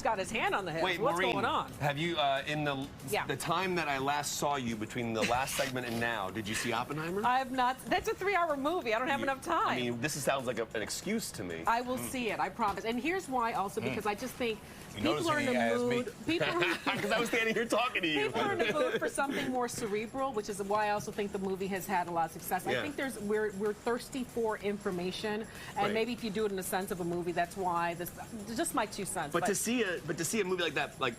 got his hand on the hips. Wait, What's Maureen, going on? have you, in the time that I last saw you, between the last segment and now, did you see Oppenheimer? I have not. That's a 3-hour movie. I don't have enough time. I mean, this sounds like an excuse to me. I will see it, I promise. And here's why also, because I just think people are in the mood. Because I was standing here talking to you. People are in the mood for something more cerebral, which is why I also think the movie has had a lot of success. Yeah. I think we're thirsty for information, and maybe if you do it in the sense of a movie, that's why this. Just my 2 cents. But to see a movie like that, like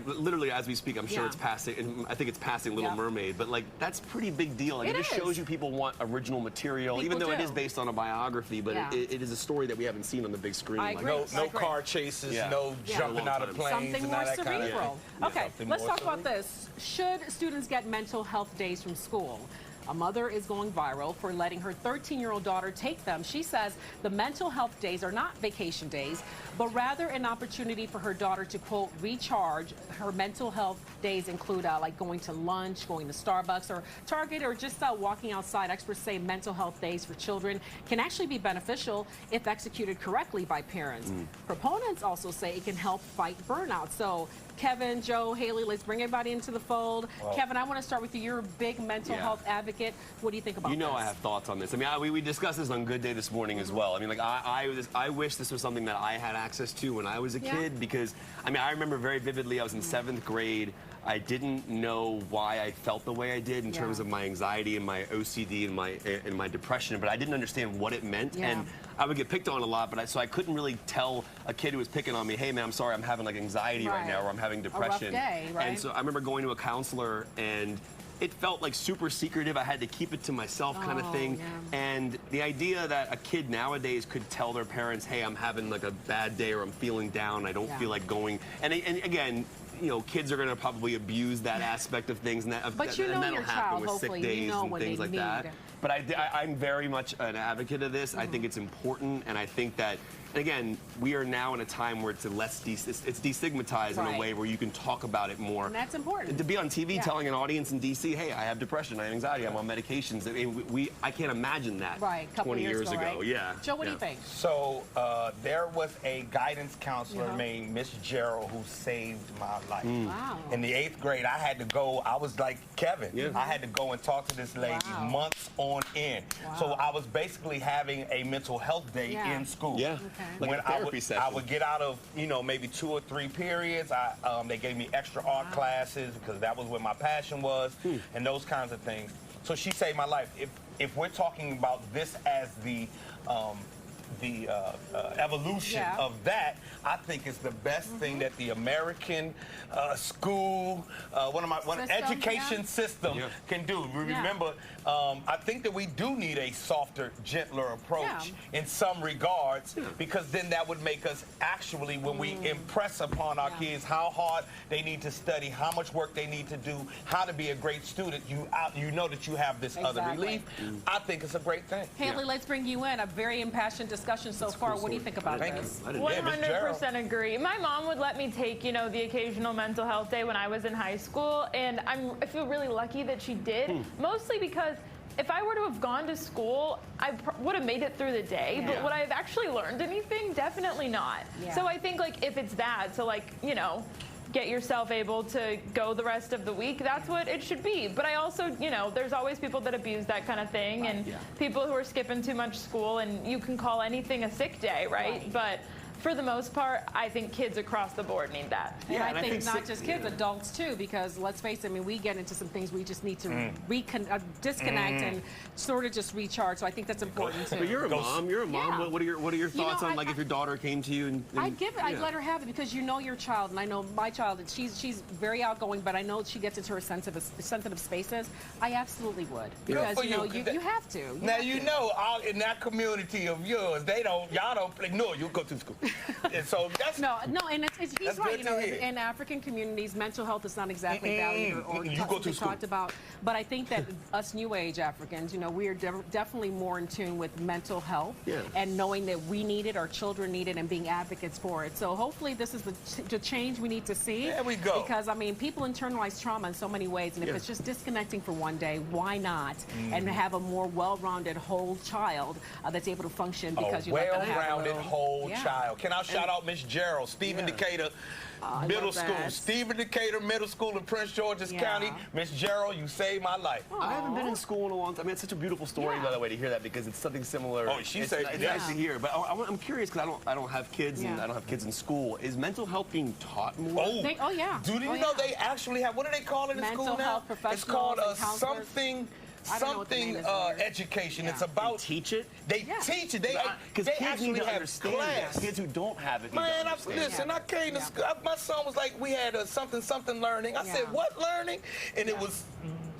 literally as we speak, I'm sure it's passing. And I think it's passing Little Mermaid, but like that's a pretty big deal. Like, it just shows you people want original material, even though it is based on a biography. But it is a story that we haven't seen on the big screen. I agree. No car chases, no jumping out of planes. Something more cerebral. Okay, let's talk about cerebral. this. Should students get mental health days from school? A mother is going viral for letting her 13-year-old daughter take them. She says the mental health days are not vacation days, but rather an opportunity for her daughter to, quote, recharge. Her mental health days include like going to lunch, going to Starbucks or Target, or just walking outside. Experts say mental health days for children can actually be beneficial if executed correctly by parents. Proponents also say it can help fight burnout. So Kevin, Joe, Haley, let's bring everybody into the fold. Well, Kevin, I want to start with you. You're a big mental health advocate. What do you think about this? You know I have thoughts on this. I mean, we discussed this on Good Day this morning as well. I mean, like, I wish this was something that I had access to when I was a kid, because, I mean, I remember very vividly I was in 7th grade. I didn't know why I felt the way I did in terms of my anxiety and my OCD and my depression, but I didn't understand what it meant. And I would get picked on a lot, but so I couldn't really tell a kid who was picking on me, hey man, I'm sorry, I'm having like anxiety right now, or I'm having depression. A rough day, right? And so I remember going to a counselor, and it felt like super secretive. I had to keep it to myself kind of thing. And the idea that a kid nowadays could tell their parents, hey, I'm having like a bad day, or I'm feeling down, I don't feel like going. And again, you know, kids are going to probably abuse that aspect of things, and that'll happen with sick days and things like that. But I'm very much an advocate of this. I think it's important, and I think that, again, we are now in a time where it's it's destigmatized in a way where you can talk about it more. And that's important. To be on TV telling an audience in D.C., hey, I have depression, I have anxiety, I'm on medications. I mean, I can't imagine that 20 years ago. Yeah. Joe, what do you think? So there was a guidance counselor named Miss Gerald who saved my life. Wow. In the 8th grade, I had to go, I was like Kevin. I had to go and talk to this lady months on end. So I was basically having a mental health day in school. Like when a therapy session. I would get out of, you know, maybe 2 or 3 periods. They gave me extra art classes because that was where my passion was, and those kinds of things. So she saved my life. If we're talking about this as the evolution of that, I think it's the best thing that the American school, education system can do. Remember, I think that we do need a softer, gentler approach in some regards, because then that would make us actually, when we impress upon our kids how hard they need to study, how much work they need to do, how to be a great student, you know that you have this other relief. I think it's a great thing. Haley, let's bring you in. A very impassioned discussion so far. What do you think about this? 100% agree. My mom would let me take, you know, the occasional mental health day when I was in high school, and I feel really lucky that she did, mostly because if I were to have gone to school, I would have made it through the day, but would I have actually learned anything? Definitely not. So I think, like, if it's that, so, like, you know, get yourself able to go the rest of the week, that's what it should be. But I also, you know, there's always people that abuse that kind of thing, and people who are skipping too much school, and you can call anything a sick day, right? But for the most part, I think kids across the board need that. And I think not just kids, adults too, because let's face it, I mean, we get into some things we just need to disconnect and sort of just recharge. So I think that's important too. But you're a mom. You're a mom. What are your thoughts on, like, if your daughter came to you and I'd let her have it, because you know your child, and I know my child. She's very outgoing, but I know she gets into her sensitive spaces. I absolutely would, because you know you have to. Now you know, in that community of yours, y'all don't play. No, you go to school. And so that's and he's right. You know, in African communities, mental health is not exactly valued or talked about. But I think that us New Age Africans, you know, we are definitely more in tune with mental health and knowing that we need it, our children need it, and being advocates for it. So hopefully, this is the change we need to see. There we go. Because I mean, people internalize trauma in so many ways, and if it's just disconnecting for one day, why not? And have a more well-rounded whole child that's able to function, because you let them have a well-rounded whole child. can I shout out Miss Gerald, Stephen Decatur Middle School. Stephen Decatur Middle School in Prince George's County. Miss Gerald, you saved my life. I haven't been in school in a long time. I mean, it's such a beautiful story, by the way, to hear that, because it's something similar. Oh, she said it's nice to hear. But I'm curious, because I don't have kids, and I don't have kids in school. Is mental health being taught more? Oh, yeah. Do you know they actually have, what do they call it in mental school now? Health professionals, it's called something education. It's about. They teach it? They teach it. Because kids actually need to have understand class. it. Kids who don't have it need Man, to understand. listen, I came to school. My son was like, we had a something learning. I said, what learning? And it was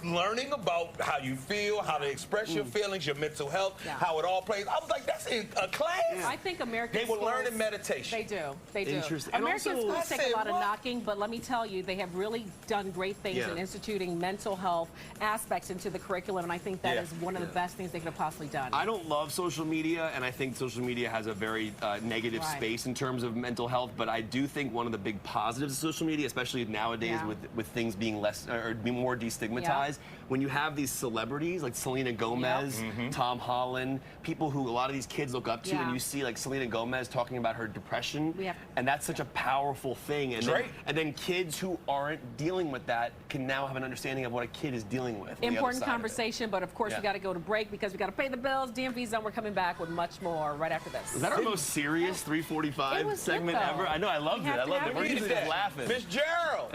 learning about how you feel, how to express your feelings, your mental health, how it all plays. I was like, that's in a class? I think American schools, they were learning meditation. They do. They do. Interesting. American schools take a lot of knocking, but let me tell you, they have really done great things in instituting mental health aspects into the curriculum, and I think that is one of the best things they could have possibly done. I don't love social media, and I think social media has a very negative space in terms of mental health, but I do think one of the big positives of social media, especially nowadays with things being less or being more destigmatized, when you have these celebrities like Selena Gomez, Tom Holland, people who a lot of these kids look up to, and you see like Selena Gomez talking about her depression, and that's such a powerful thing. And then kids who aren't dealing with that can now have an understanding of what a kid is dealing with. Important conversation, but of course we got to go to break because we got to pay the bills. DMV Zone, we're coming back with much more right after this. Is that our most serious 3:45 segment ever? I know, I loved it. I loved it. We're usually just laughing. Miss Gerald.